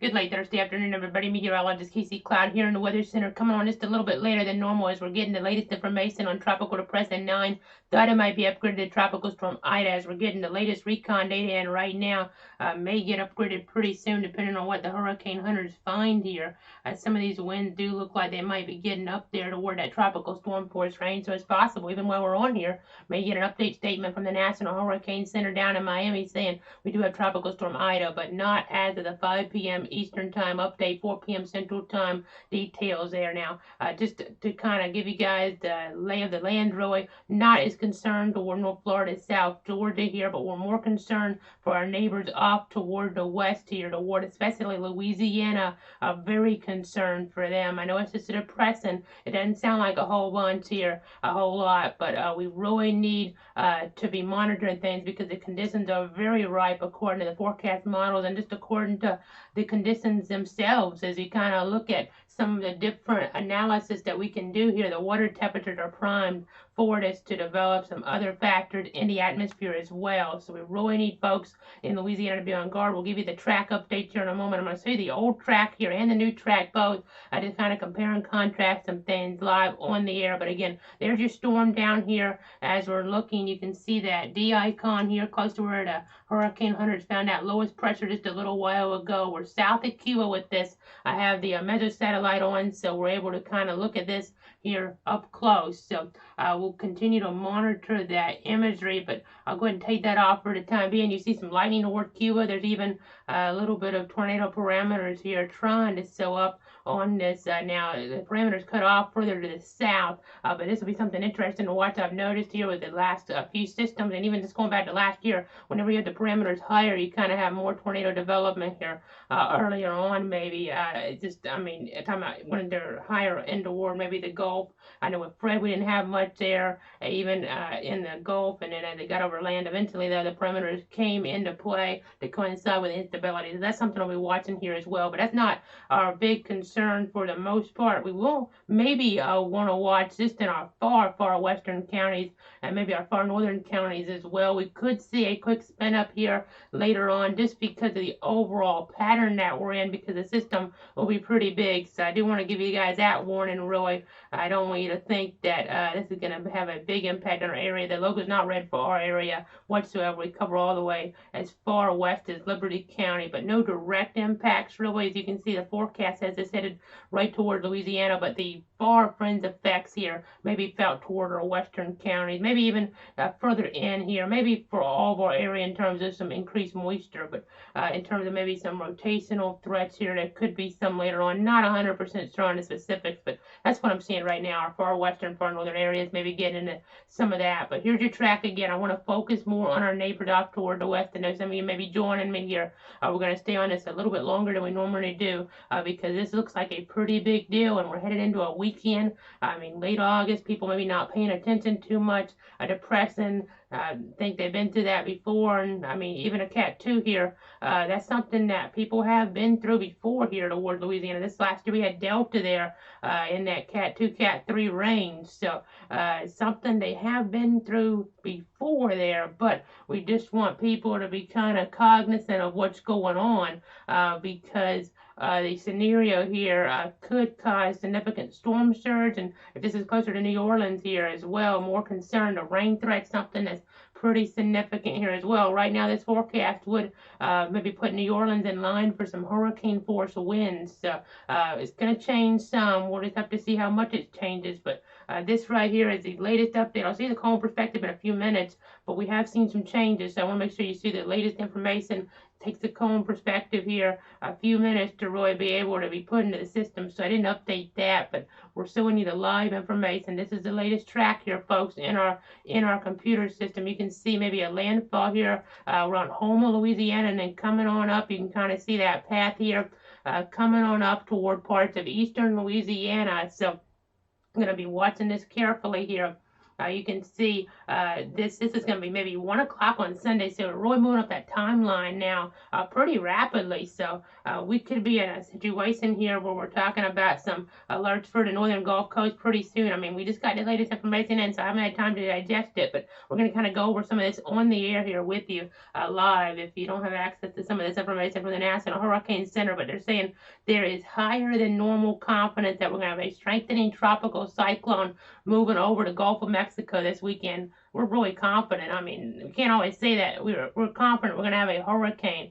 Good late Thursday afternoon, everybody. Meteorologist Casey Cloud here in the Weather Center, coming on just a little bit later than normal as we're getting the latest information on Tropical Depression 9. Thought it might be upgraded to Tropical Storm Ida as we're getting the latest recon data in right now. May get upgraded pretty soon depending on what the hurricane hunters find here. Some of these winds do look like they might be getting up there toward that tropical storm force range, so it's possible, even while we're on here, may get an update statement from the National Hurricane Center down in Miami saying we do have Tropical Storm Ida, but not as of the 5 p.m. Eastern Time update, 4 p.m. Central Time details there now. Just to kind of give you guys the lay of the land, really, not as concerned toward North Florida, South Georgia here, but we're more concerned for our neighbors off toward the west here, toward especially Louisiana. Very concerned for them. I know it's just a depressing. It doesn't sound like a whole bunch here, a whole lot, but we really need to be monitoring things because the conditions are very ripe according to the forecast models and just according to the conditions themselves. As you kind of look at some of the different analysis that we can do here, the water temperatures are primed for this to develop some other factors in the atmosphere as well. So we really need folks in Louisiana to be on guard. We'll give you the track update here in a moment. I'm going to show you the old track here and the new track both. I just kind of compare and contrast some things live on the air. But again, there's your storm down here. As we're looking, you can see that D icon here close to where the hurricane hunters found that lowest pressure just a little while ago. We're south of Cuba with this. I have the measure satellite on, so we're able to kind of look at this here up close. So we'll continue to monitor that imagery, but I'll go ahead and take that off for the time being. You see some lightning toward Cuba. There's even a little bit of tornado parameters here trying to show up on this. Now the parameters cut off further to the south, but this will be something interesting to watch. I've noticed here with the last few systems, and even just going back to last year, whenever you have the parameters higher, you kind of have more tornado development here earlier on. Maybe talking about when they're higher in the war, maybe the Gulf. I know with Fred we didn't have much there, even in the Gulf, and then as they got over land, eventually though the parameters came into play to coincide with instability. So that's something we'll be watching here as well. But that's not our big concern for the most part. We will maybe want to watch just in our far western counties and maybe our far northern counties as well. We could see a quick spin up here later on just because of the overall pattern that we're in, because the system will be pretty big. So I do want to give you guys that warning, really. I don't want you to think that this is going to have a big impact on our area. The logo is not red for our area whatsoever. We cover all the way as far west as Liberty County, but no direct impacts really. As you can see, the forecast has this headed right toward Louisiana, but the far fringe effects here may be felt toward our western counties, maybe even further in here, maybe for all of our area in terms of some increased moisture, but in terms of maybe some rotational threats here, there could be some later on. Not 100% sure on the specifics, but that's what I'm seeing right now. Our far western, far northern areas, maybe getting into some of that. But here's your track again. I want to focus more on our neighbors off toward the west. I know some of you may be joining me here. We're going to stay on this a little bit longer than we normally do because this looks like a pretty big deal, and we're headed into a weekend. I mean, late August, people maybe not paying attention too much, depressing. Think they've been through that before, and I mean, even a Cat 2 here, that's something that people have been through before here toward Louisiana. This last year we had Delta there in that Cat 2, Cat 3 range, so something they have been through before there, but we just want people to be kind of cognizant of what's going on because the scenario here could cause significant storm surge, and if this is closer to New Orleans here as well, more concerned, a rain threat, something that's pretty significant here as well. Right now, this forecast would maybe put New Orleans in line for some hurricane force winds. So it's going to change some. We'll just have to see how much it changes. But this right here is the latest update. I'll see the cone perspective in a few minutes, but we have seen some changes. So I want to make sure you see the latest information. Takes the cone perspective here a few minutes to really be able to be put into the system. So I didn't update that, but we're showing you the live information. This is the latest track here, folks, in our computer system. You can see maybe a landfall here around Houma, Louisiana, and then coming on up, you can kind of see that path here coming on up toward parts of eastern Louisiana. So I'm going to be watching this carefully here You can see this is going to be maybe 1 o'clock on Sunday, so we're really moving up that timeline now pretty rapidly. So we could be in a situation here where we're talking about some alerts for the northern Gulf Coast pretty soon. I mean, we just got the latest information in, so I haven't had time to digest it, but we're going to kind of go over some of this on the air here with you live if you don't have access to some of this information from the National Hurricane Center. But they're saying there is higher than normal confidence that we're going to have a strengthening tropical cyclone moving over the Gulf of Mexico this weekend. We're really confident. I mean, we can't always say that. We're confident we're going to have a hurricane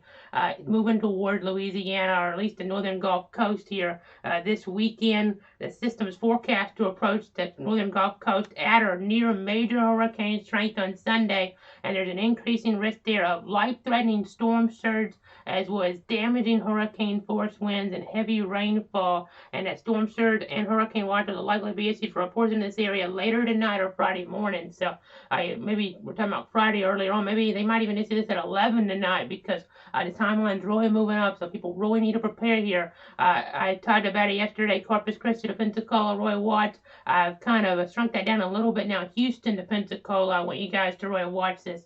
moving toward Louisiana, or at least the northern Gulf Coast here this weekend. The system is forecast to approach the northern Gulf Coast at or near major hurricane strength on Sunday, and there's an increasing risk there of life-threatening storm surge as well as damaging hurricane force winds and heavy rainfall, and that storm surge and hurricane watches will likely be issued for reports in this area later tonight or Friday morning. So maybe we're talking about Friday earlier on. Maybe they might even issue this at 11 tonight because the timeline's really moving up, so people really need to prepare here. I talked about it yesterday. Corpus Christi to Pensacola, Roy Watts. I've kind of shrunk that down a little bit now. Houston to Pensacola. I want you guys to really watch this.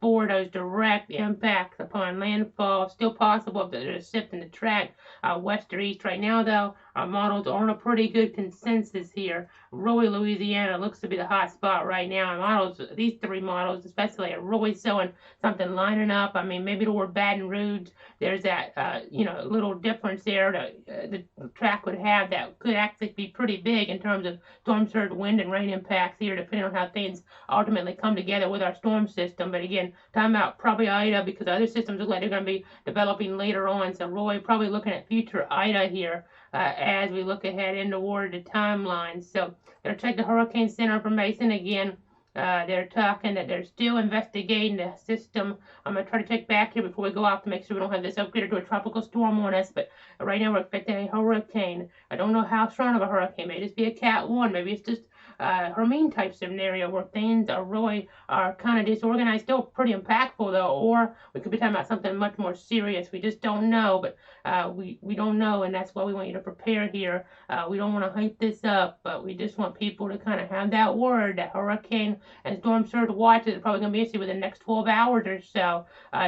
For those direct impacts upon landfall, still possible if there's a shift in the track west or east. Right now, though, our models are on a pretty good consensus here. Really, Louisiana looks to be the hot spot right now. Our models, these three models especially, are really showing something lining up. I mean, maybe toward Baton Rouge, there's that little difference there that the track would have that could actually be pretty big in terms of storm surge, wind, and rain impacts here, depending on how things ultimately come together with our storm system. But again, talking about probably Ida, because other systems look like they're going to be developing later on. So Roy probably looking at future Ida here as we look ahead in toward the timeline. So they'll check the Hurricane Center information again. They're talking that they're still investigating the system. I'm going to try to check back here before we go off to make sure we don't have this upgraded to a tropical storm on us. But right now we're expecting a hurricane. I don't know how strong of a hurricane. Maybe just be a Cat 1. Maybe it's just Hermine type scenario where things are kind of disorganized. Still pretty impactful though, or we could be talking about something much more serious. We just don't know, but we don't know, and that's why we want you to prepare here. We don't want to hype this up, but we just want people to kind of have that word, that hurricane and storm surge watches are probably going to be issued within the next 12 hours or so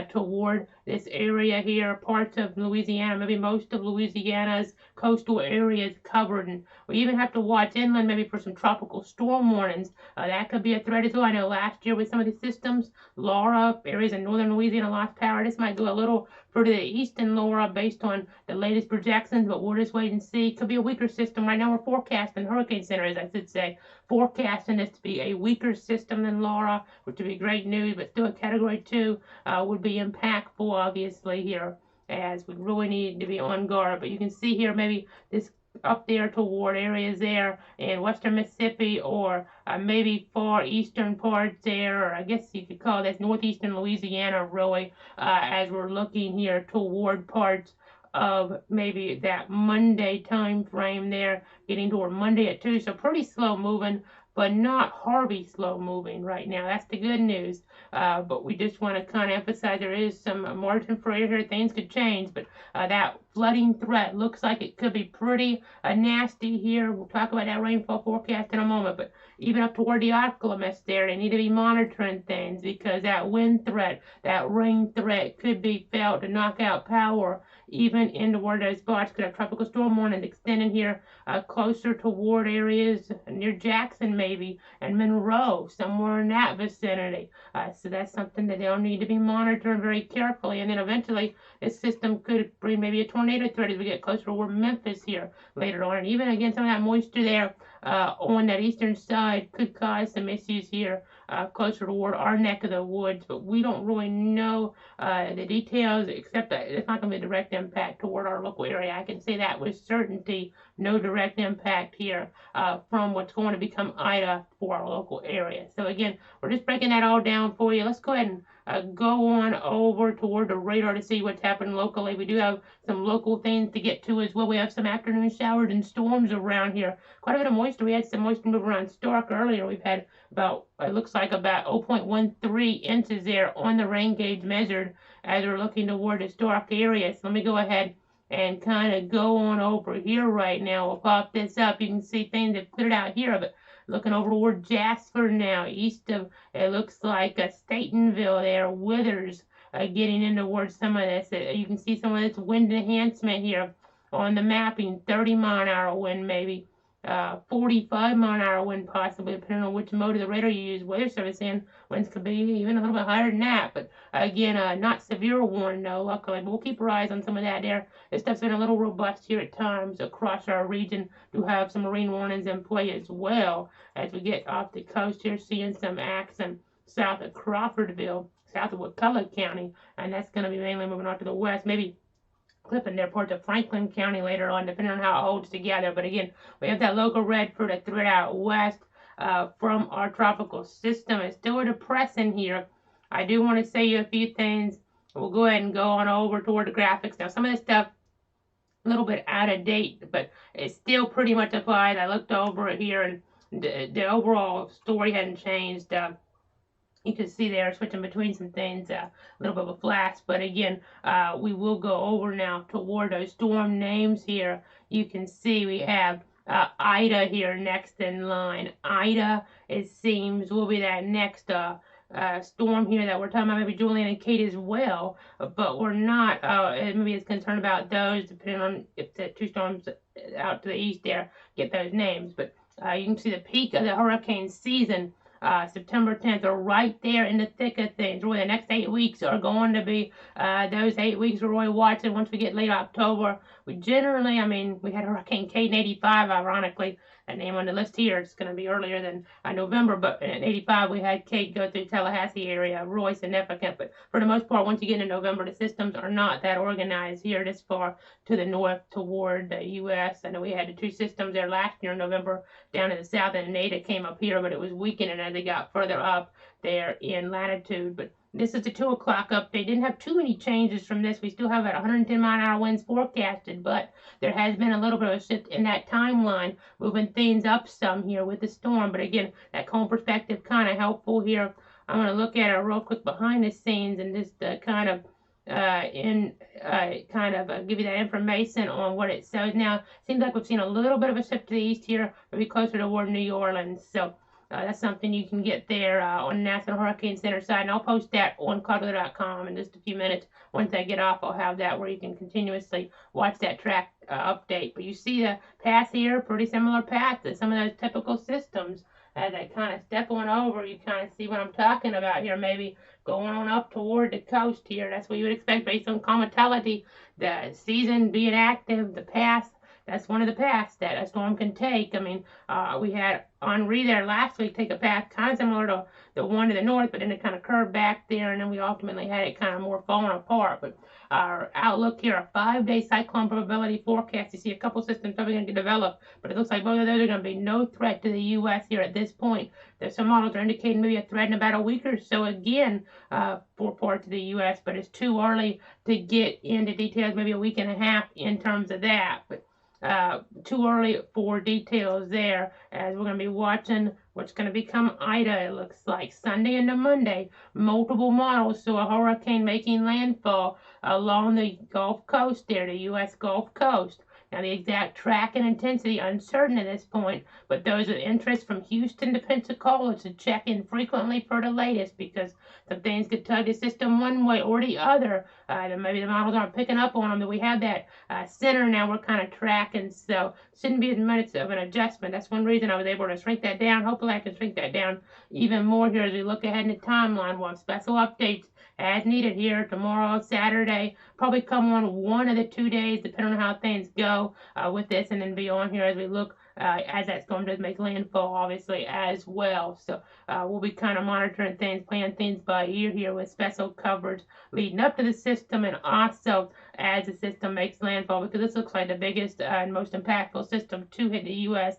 toward this area here, parts of Louisiana, maybe most of Louisiana's coastal areas covered, and we even have to watch inland maybe for some tropical storm warnings. That could be a threat as well. I know last year with some of these systems, Laura, areas in northern Louisiana lost power. This might go a little further to the east in Laura based on the latest projections, but we'll just wait and see. Could be a weaker system. Right now we're forecasting, Hurricane Center, as I should say, forecasting this to be a weaker system than Laura, which would be great news, but still a Category 2 would be impactful, obviously, here, as we really need to be on guard. But you can see here maybe this up there toward areas there in western Mississippi, or maybe far eastern parts there, or I guess you could call this northeastern Louisiana, really, as we're looking here toward parts of maybe that Monday time frame there, getting toward Monday at 2. So pretty slow moving, but not Harvey slow moving right now. That's the good news. But we just want to kind of emphasize there is some margin for error here. Things could change, but that flooding threat looks like it could be pretty nasty here. We'll talk about that rainfall forecast in a moment, but even up toward the Oklahoma there, they need to be monitoring things because that wind threat, that rain threat could be felt to knock out power even into where those spots. Could have tropical storm warnings extending here closer toward areas near Jackson maybe and Monroe, somewhere in that vicinity. So that's something that they'll need to be monitoring very carefully. And then eventually this system could bring maybe a tornado threat as we get closer toward Memphis here later on. And even again, some of that moisture there on that eastern side could cause some issues here closer toward our neck of the woods, but we don't really know the details, except that it's not going to be a direct impact toward our local area. I can say that with certainty, no direct impact here from what's going to become Ida for our local area. So again, we're just breaking that all down for you. Let's go ahead and go on over toward the radar to see what's happening locally. We do have some local things to get to as well. We have some afternoon showers and storms around here. Quite a bit of moisture. We had some moisture move around Stark earlier. We've had about, it looks like about 0.13 inches there on the rain gauge measured as we're looking toward the Stark area. So let me go ahead and kind of go on over here right now. We'll pop this up. You can see things have cleared out here, but looking over toward Jasper now, east of, it looks like Statenville there, Withers, getting in towards some of this. You can see some of this wind enhancement here on the mapping, 30-mile-an-hour wind maybe. 45-mile-an-hour wind possibly, depending on which mode of the radar you use. Weather Service and winds could be even a little bit higher than that. But again, not severe warning though, luckily. But we'll keep our eyes on some of that there. This stuff's been a little robust here at times across our region. Do have some marine warnings in play as well as we get off the coast here, seeing some action south of Crawfordville, south of Wakulla County, and that's going to be mainly moving off to the west, maybe clipping their port to Franklin County later on, depending on how it holds together. But again, we have that local red for the threat out west from our tropical system. It's still a depressing here. I do want to say you a few things. We'll go ahead and go on over toward the graphics. Now, some of this stuff a little bit out of date, but it still pretty much applies. I looked over it here, and the overall story hadn't changed. You can see there switching between some things, a little bit of a flash, but again, we will go over now toward those storm names here. You can see we have Ida here next in line. Ida, it seems, will be that next storm here that we're talking about, maybe Julian and Kate as well, but we're not maybe as concerned about those, depending on if the two storms out to the east there get those names. But you can see the peak of the hurricane season, September 10th, are right there in the thick of things. Really, the next 8 weeks are going to be those 8 weeks we're really watching. Once we get late October, we generally, I mean, we had Hurricane Kate in 85, ironically. That name on the list here, it's going to be earlier than November, but in 85 we had Kate go through Tallahassee area, really significant. But for the most part, once you get into November, the systems are not that organized here this far to the north toward the U.S. I know we had the two systems there last year in November down in the south, and Nada came up here, but it was weakening as they got further up there in latitude. But this is the 2 o'clock update. Didn't have too many changes from this. We still have at 110-mile-an-hour winds forecasted, but there has been a little bit of a shift in that timeline, moving things up some here with the storm. But again, that cone perspective kind of helpful here. I'm going to look at it real quick behind the scenes and just kind of give you that information on what it shows now. Seems like we've seen a little bit of a shift to the east here, maybe closer toward New Orleans. So that's something you can get there on the National Hurricane Center side, and I'll post that on cloudweather.com in just a few minutes. Once I get off, I'll have that where you can continuously watch that track update. But you see the path here, pretty similar path to some of those typical systems. As I kind of step on over, you kind of see what I'm talking about here, maybe going on up toward the coast here. That's what you would expect based on cometality, the season being active, the path. That's one of the paths that a storm can take. I mean, we had Henri there last week take a path kind of similar to the one to the north, but then it kind of curved back there, and then we ultimately had it kind of more falling apart. But our outlook here, a 5-day cyclone probability forecast. You see a couple systems probably going to develop, but it looks like both of those are going to be no threat to the U.S. here at this point. There's some models are indicating maybe a threat in about a week or so again for parts of the U.S., but it's too early to get into details, maybe a week and a half in terms of that. But too early for details there, as we're going to be watching what's going to become Ida. It looks like Sunday into Monday, multiple models, so a hurricane making landfall along the Gulf Coast there, the U.S. Gulf Coast. Now, the exact track and intensity uncertain at this point, but those with interest from Houston to Pensacola to check in frequently for the latest, because some things could tug the system one way or the other. Maybe the models aren't picking up on them, but we have that center now we're kind of tracking, so shouldn't be as much of an adjustment. That's one reason I was able to shrink that down. Hopefully I can shrink that down even more here as we look ahead in the timeline. We'll have special updates as needed here tomorrow, Saturday, probably come on one of the 2 days, depending on how things go with this, and then be on here as we look as that storm does make landfall, obviously, as well. So we'll be kind of monitoring things, playing things by ear here with special coverage leading up to the system, and also as the system makes landfall, because this looks like the biggest and most impactful system to hit the U.S.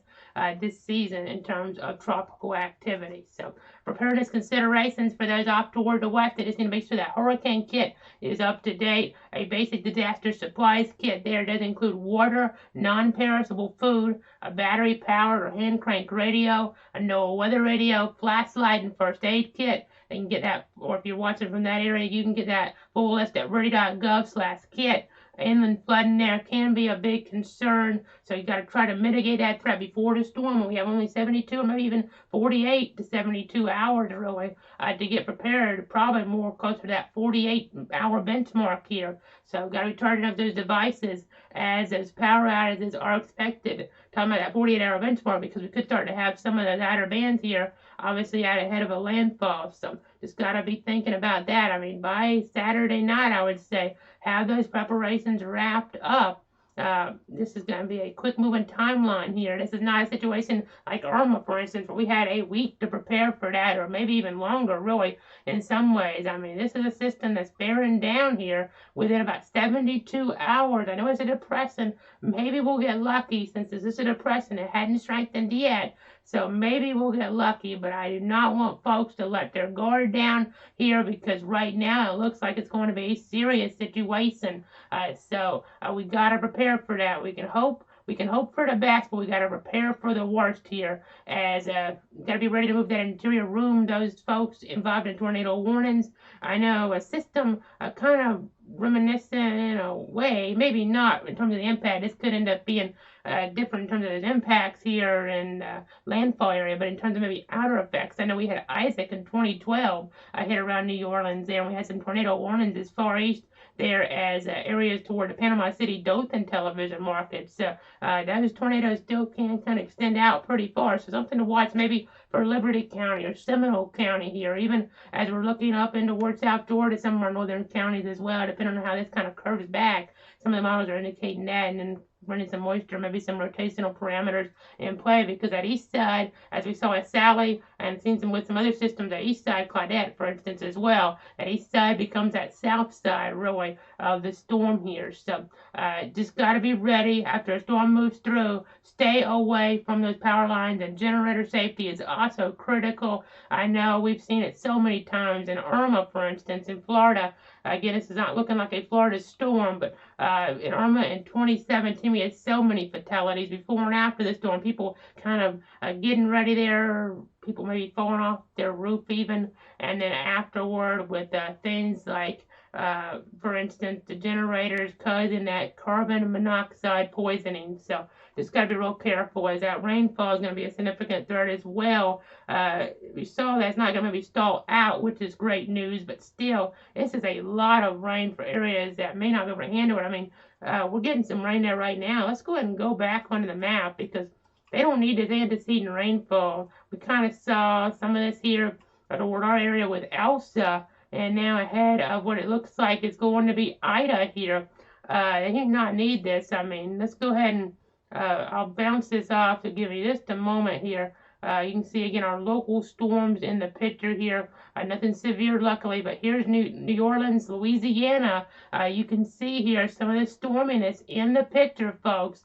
This season in terms of tropical activity. So preparedness considerations for those off toward the west, they just need to make sure that hurricane kit is up to date. A basic disaster supplies kit there does include water, non-perishable food, a battery-powered or hand-cranked radio, a NOAA weather radio, flashlight, and first aid kit. They can get that, or if you're watching from that area, you can get that full list at ready.gov/kit. inland flooding there can be a big concern. So you got to try to mitigate that threat before the storm. We have only 72 or maybe even 48 to 72 hours really to get prepared. Probably more closer to that 48-hour benchmark here. So we've got to be charging up those devices as those power outages are expected. Talking about that 48-hour benchmark because we could start to have some of those outer bands here, obviously out ahead of a landfall. So just got to be thinking about that. I mean, by Saturday night, I would say, have those preparations wrapped up. This is going to be a quick moving timeline here. This is not a situation like Irma, for instance, where we had a week to prepare for that, or maybe even longer, really, in some ways. I mean, this is a system that's bearing down here within about 72 hours. I know it's a depressant. Maybe we'll get lucky since this is a depressant. It hadn't strengthened yet. So maybe we'll get lucky, but I do not want folks to let their guard down here because right now it looks like it's going to be a serious situation. So we got to prepare for that. We can hope for the best, but we got to prepare for the worst here. As got to be ready to move that interior room. Those folks involved in tornado warnings. I know a system kind of reminiscent in a way, maybe not in terms of the impact. This could end up being different in terms of its impacts here in landfall area, but in terms of maybe outer effects. I know we had Isaac in 2012 hit around New Orleans there, and we had some tornado warnings as far east there as areas toward the Panama City Dothan television markets. Those tornadoes still can kind of extend out pretty far, so something to watch maybe for Liberty County or Seminole County here, even as we're looking up into towards South Georgia, some of our northern counties as well, depending on how this kind of curves back. Some of the models are indicating that, and then running some moisture, maybe some rotational parameters in play, because that east side, as we saw at Sally and seen some with some other systems, that east side Claudette, for instance, as well, that east side becomes that south side, really, of the storm here. So just got to be ready after a storm moves through. Stay away from those power lines, and generator safety is also critical. I know we've seen it so many times in Irma, for instance, in Florida. Again, this is not looking like a Florida storm, but in Irma in 2017, we had so many fatalities before and after the storm. People kind of getting ready there, people maybe falling off their roof even, and then afterward with things like, for instance, the generators causing that carbon monoxide poisoning. So just got to be real careful, as that rainfall is going to be a significant threat as well. We saw that's not going to be stalled out, which is great news, but still, this is a lot of rain for areas that may not be able to handle it. I mean, we're getting some rain there right now. Let's go ahead and go back onto the map because they don't need this antecedent rainfall. We kind of saw some of this here toward our area with Elsa, and now ahead of what it looks like is going to be Ida here. They do not need this. I mean, let's go ahead and I'll bounce this off to give you just a moment here. You can see again our local storms in the picture here. Nothing severe, luckily, but here's New Orleans, Louisiana. You can see here some of the storminess in the picture, folks,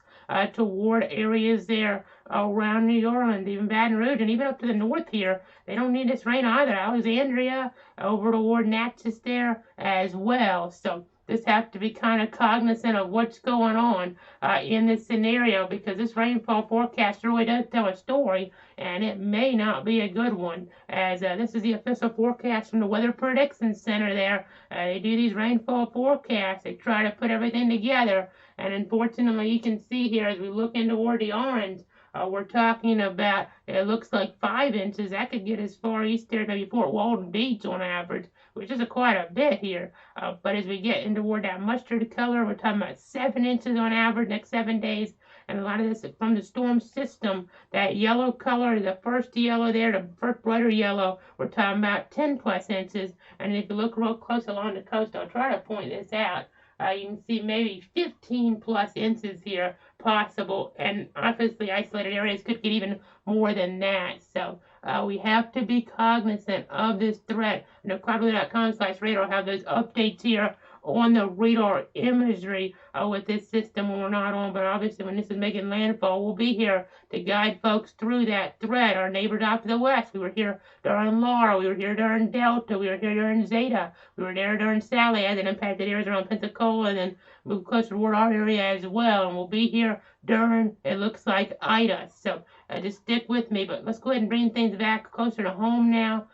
toward areas there around New Orleans, even Baton Rouge, and even up to the north here. They don't need this rain either. Alexandria, over toward Natchez there as well. So just have to be kind of cognizant of what's going on in this scenario, because this rainfall forecast really does tell a story, and it may not be a good one, as this is the official forecast from the Weather Prediction Center there. They do these rainfall forecasts. They try to put everything together, and unfortunately you can see here as we look in toward the orange, we're talking about, it looks like 5 inches. That could get as far east there, maybe Fort Walton Beach on average, which is quite a bit here. But as we get in toward that mustard color, we're talking about 7 inches on average next 7 days. And a lot of this is from the storm system. That yellow color, the first yellow there, the first brighter yellow, we're talking about 10 plus inches. And if you look real close along the coast, I'll try to point this out. You can see maybe 15 plus inches here possible, and obviously isolated areas could get even more than that. So we have to be cognizant of this threat. And cloudweather.com/radar will have those updates here on the radar imagery with this system when we're not on, but obviously when this is making landfall, we'll be here to guide folks through that threat. Our neighbors off to the west, we were here during Laura, we were here during Delta, we were here during Zeta, we were there during Sally as it impacted areas around Pensacola, and then moved closer toward our area as well, and we'll be here during, it looks like, Ida. So just stick with me, but let's go ahead and bring things back closer to home now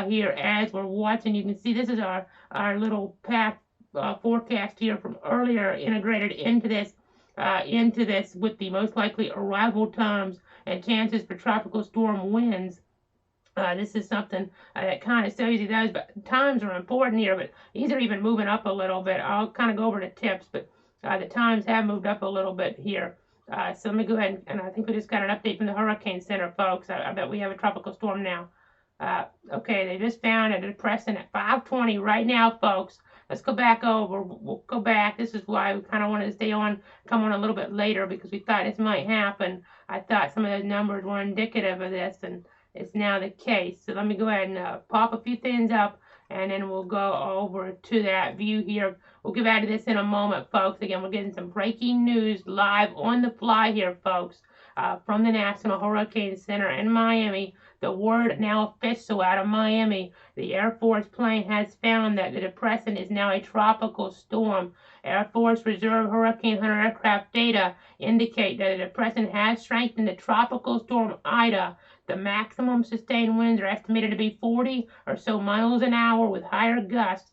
here as we're watching. You can see this is our little path forecast here from earlier integrated into this with the most likely arrival times and chances for tropical storm winds. This is something that kind of shows you those, but times are important here, but these are even moving up a little bit. I'll kind of go over the tips, but the times have moved up a little bit here. So let me go ahead and I think we just got an update from the Hurricane Center, folks. I bet we have a tropical storm now. Okay, they just found a depression at 5:20 right now, folks. Let's go back over. We'll go back. This is why we kind of wanted to stay on, come on a little bit later, because we thought this might happen. I thought some of those numbers were indicative of this, and it's now the case. So let me go ahead and pop a few things up, and then we'll go over to that view here. We'll get back to this in a moment, folks. Again, we're getting some breaking news live on the fly here, folks, from the National Hurricane Center in Miami. The word now official out of Miami. The Air Force plane has found that the depression is now a tropical storm. Air Force Reserve Hurricane Hunter aircraft data indicate that the depression has strengthened to tropical storm Ida. The maximum sustained winds are estimated to be 40 or so miles an hour with higher gusts.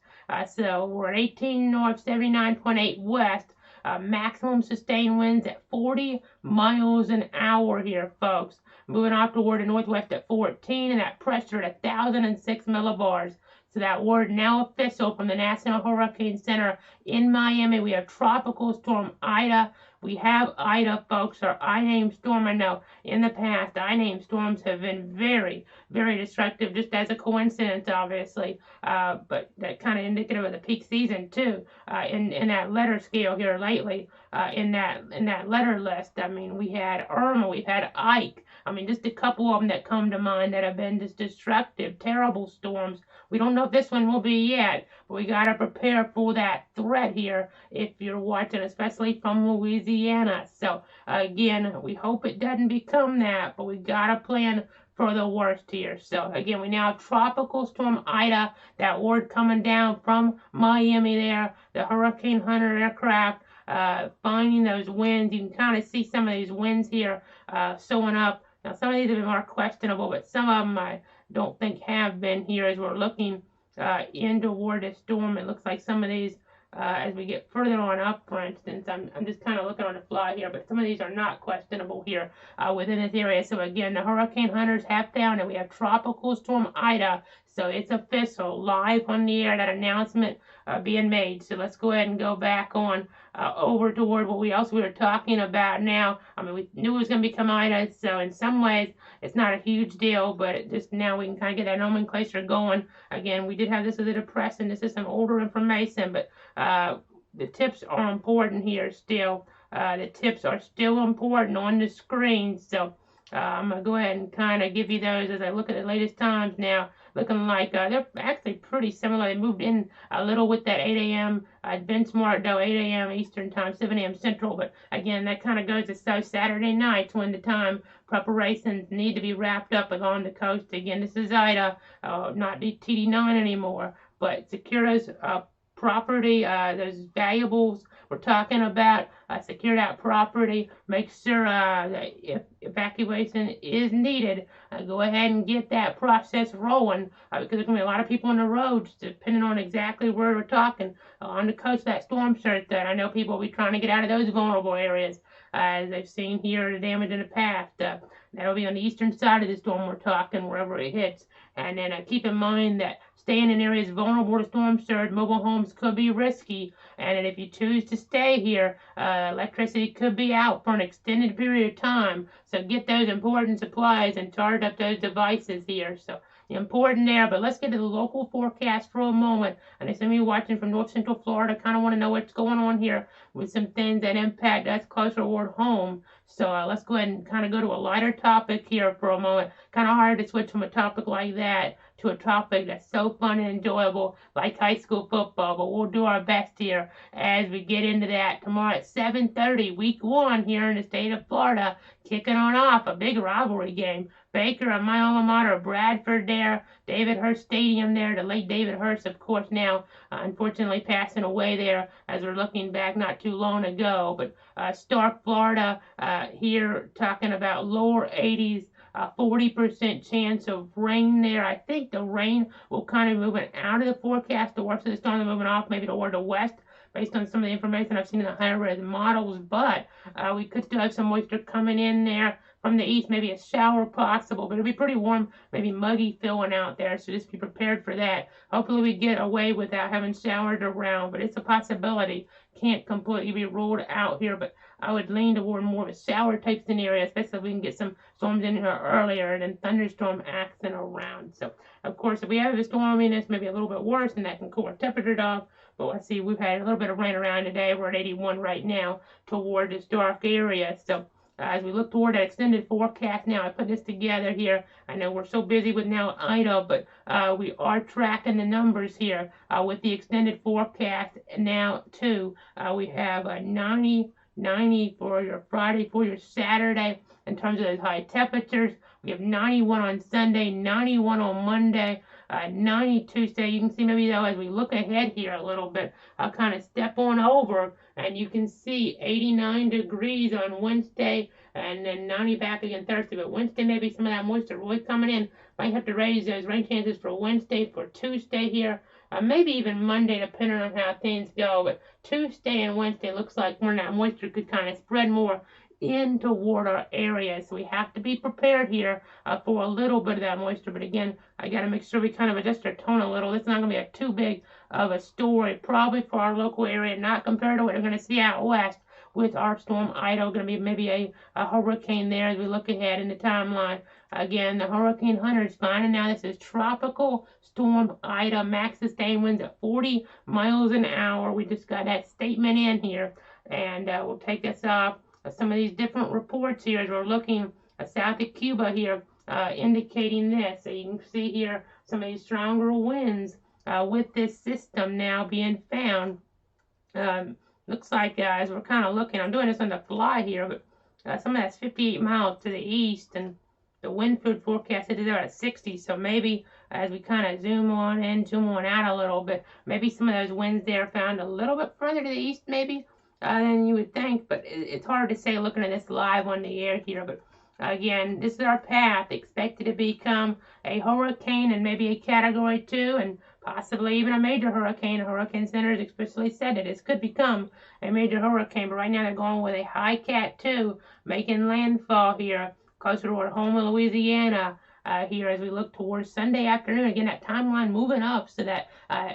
So we're at 18 north, 79.8 west. Maximum sustained winds at 40 miles an hour here, folks. Moving off toward the northwest at 14, and that pressure at 1,006 millibars. So that word now official from the National Hurricane Center in Miami. We have tropical storm Ida. We have Ida, folks, or I-named storm. I know in the past, I-named storms have been very, very destructive, just as a coincidence, obviously. But that kind of indicative of the peak season, too, in that letter scale here lately, in that letter list. I mean, we had Irma, we've had Ike. I mean, just a couple of them that come to mind that have been just destructive, terrible storms. We don't know if this one will be yet, but we got to prepare for that threat here if you're watching, especially from Louisiana. So, again, we hope it doesn't become that, but we got to plan for the worst here. So, again, we now have Tropical Storm Ida, that word coming down from Miami there, the Hurricane Hunter aircraft, finding those winds. You can kind of see some of these winds here showing up. Now, some of these have been more questionable, but some of them I don't think have been here as we're looking in toward the storm. It looks like some of these, as we get further on up, for instance, I'm just kind of looking on the fly here, but some of these are not questionable here within this area. So, again, the Hurricane Hunters have found that we have Tropical Storm Ida. So it's official, live on the air, that announcement being made. So let's go ahead and go back on over toward what we were talking about now. I mean, we knew it was going to become Ida, so in some ways it's not a huge deal, but it just now we can kind of get that nomenclature going. Again, we did have this as a depression. This is some older information, but the tips are important here still. The tips are still important on the screen, so I'm going to go ahead and kind of give you those as I look at the latest times now. Looking like they're actually pretty similar. They moved in a little with that 8 a.m. Benchmark, though, 8 a.m. Eastern Time, 7 a.m. Central. But again, that kind of goes to so Saturday nights when the time preparations need to be wrapped up along the coast. Again, this is Ida, not the TD9 anymore, but Secura's property, those valuables we're talking about, secure that property, make sure that if evacuation is needed, go ahead and get that process rolling, because there's going to be a lot of people on the roads, depending on exactly where we're talking, on the coast, that storm surge that I know people will be trying to get out of those vulnerable areas, as they've seen here, the damage in the past. That'll be on the eastern side of the storm we're talking, wherever it hits. And then keep in mind that staying in areas vulnerable to storm surge, mobile homes could be risky. And if you choose to stay here, electricity could be out for an extended period of time. So get those important supplies and charge up those devices here. So important there. But let's get to the local forecast for a moment. And some of you watching from North Central Florida kind of want to know what's going on here with some things that impact us closer toward home. So let's go ahead and kind of go to a lighter topic here for a moment. Kind of hard to switch from a topic like that to a topic that's so fun and enjoyable like high school football, but we'll do our best here as we get into that tomorrow at 7:30, week 1 here in the state of Florida, kicking on off a big rivalry game. Baker and my alma mater, Bradford there, David Hurst Stadium there, the late David Hurst, of course, now unfortunately passing away there as we're looking back not too long ago, but Stark, Florida, here talking about lower 80s a 40% chance of rain there. I think the rain will kind of move out of the forecast. The worst of the storm is moving off maybe toward the west based on some of the information I've seen in the higher res models, but we could still have some moisture coming in there from the east, maybe a shower possible, but it'll be pretty warm, maybe muggy filling out there, so just be prepared for that. Hopefully we get away without having showers around, but it's a possibility. Can't completely be ruled out here, but I would lean toward more of a shower type scenario, especially if we can get some storms in here earlier than thunderstorm accent around. So, of course, if we have a storminess, maybe a little bit worse, and that can cool our temperature off. But let's see, we've had a little bit of rain around today. We're at 81 right now toward this dark area. So, as we look toward that extended forecast now, I put this together here. I know we're so busy with now Ida, but we are tracking the numbers here with the extended forecast now too. We have a 90 for your Friday, for your Saturday in terms of those high temperatures. We have 91 on Sunday, 91 on Monday, 90 Tuesday. You can see maybe though as we look ahead here a little bit, I'll kind of step on over and you can see 89 degrees on Wednesday and then 90 back again Thursday. But Wednesday maybe some of that moisture really coming in. Might have to raise those rain chances for Wednesday, for Tuesday here. Maybe even Monday, depending on how things go. But Tuesday and Wednesday looks like when that moisture could kind of spread more in toward our area. So we have to be prepared here for a little bit of that moisture. But again, I got to make sure we kind of adjust our tone a little. It's not going to be too big of a story, probably for our local area, not compared to what we're going to see out west with our storm Ida. Going to be maybe a hurricane there as we look ahead in the timeline. Again, the Hurricane Hunter is finding now this is tropical storm Ida, max sustained winds at 40 miles an hour. We just got that statement in here, and we'll take this off some of these different reports here as we're looking south of Cuba here, indicating this. So you can see here some of these stronger winds with this system now being found. Looks like as we're kind of looking, I'm doing this on the fly here, but some of that's 58 miles to the east, and the wind forecast is there at 60. So maybe as we kind of zoom on in, zoom on out a little bit, maybe some of those winds there found a little bit further to the east, maybe than you would think. But it's hard to say looking at this live on the air here. But again, this is our path, expected to become a hurricane and maybe a Category 2 and possibly even a major hurricane. Hurricane Center has explicitly said that this could become a major hurricane, but right now they're going with a high Cat 2 making landfall here closer toward Houma, Louisiana. Here as we look towards Sunday afternoon. Again, that timeline moving up, so that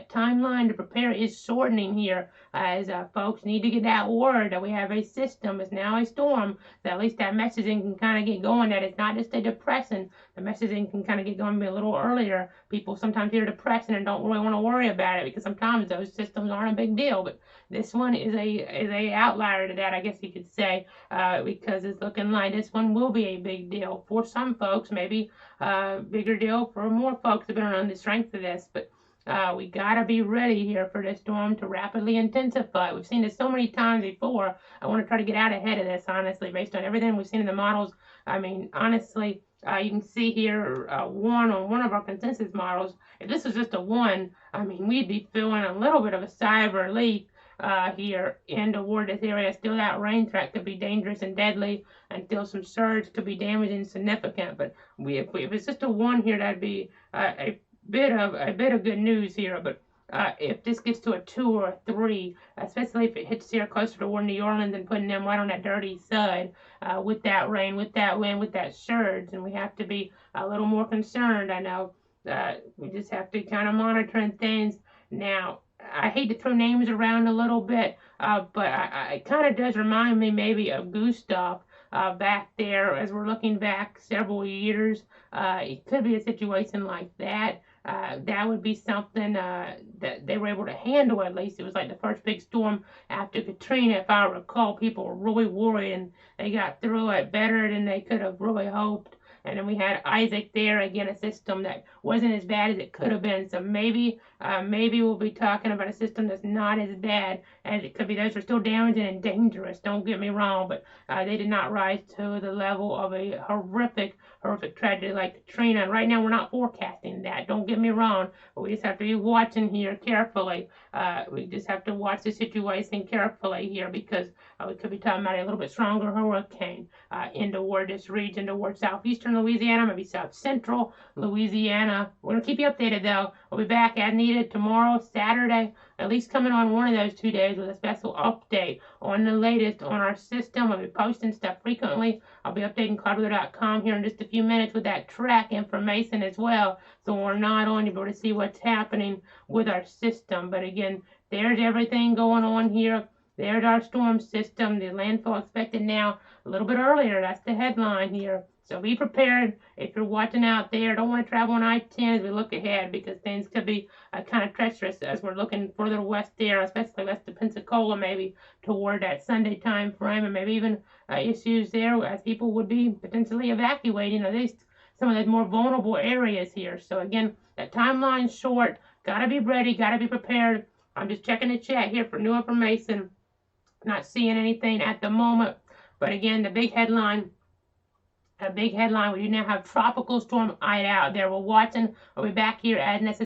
timeline to prepare is shortening here as folks need to get that word that we have a system, is now a storm, that at least that messaging can kind of get going, that it's not just a depressant. The messaging can kind of get going a little earlier. People sometimes hear depressant and don't really want to worry about it because sometimes those systems aren't a big deal, but this one is a outlier to that, I guess you could say, because it's looking like this one will be a big deal for some folks, maybe bigger deal for more folks depending on the strength of this. But we gotta be ready here for this storm to rapidly intensify. We've seen this so many times before. I want to try to get out ahead of this, honestly, based on everything we've seen in the models. I mean, honestly, you can see here one on one of our consensus models. If this was just a 1, I mean, we'd be feeling a little bit of a sigh of relief here in toward this area. Still, that rain track could be dangerous and deadly, and still some surge could be damaging and significant. But if it's just a 1 here, that'd be a bit of good news here. But if this gets to a 2 or a 3, especially if it hits here closer toward New Orleans and putting them right on that dirty side, with that rain, with that wind, with that surge, and we have to be a little more concerned. I know we just have to kind of monitor things now. I hate to throw names around a little bit, but it kind of does remind me maybe of Gustav back there as we're looking back several years. It could be a situation like that. That would be something that they were able to handle, at least. It was like the first big storm after Katrina, if I recall. People were really worried, and they got through it better than they could have really hoped. And then we had Isaac there, again, a system that wasn't as bad as it could have been. So maybe maybe we'll be talking about a system that's not as bad as it could be. Those are still damaging and dangerous, don't get me wrong, but they did not rise to the level of a horrific tragedy like Katrina. And right now, we're not forecasting that, don't get me wrong, but we just have to be watching here carefully. We just have to watch the situation carefully here, because we could be talking about a little bit stronger hurricane in toward this region, toward southeastern Louisiana, maybe south central Louisiana. We're going to keep you updated, though. We'll be back as needed tomorrow, Saturday, at least coming on one of those 2 days with a special update on the latest on our system. I'll be posting stuff frequently. I'll be updating cloudweather.com here in just a few minutes with that track information as well. So when we're not on, you'll be able to see what's happening with our system. But again, there's everything going on here. There's our storm system. The landfall expected now a little bit earlier. That's the headline here. So be prepared if you're watching out there. Don't want to travel on I-10 as we look ahead, because things could be kind of treacherous as we're looking further west there, especially west of Pensacola, maybe toward that Sunday time frame, and maybe even issues there as people would be potentially evacuating at least some of those more vulnerable areas here. So again, that timeline's short. Got to be ready. Got to be prepared. I'm just checking the chat here for new information. Not seeing anything at the moment. But again, the big headline, we do now have Tropical Storm Ida out there. We're watching. We'll be back here as necessary.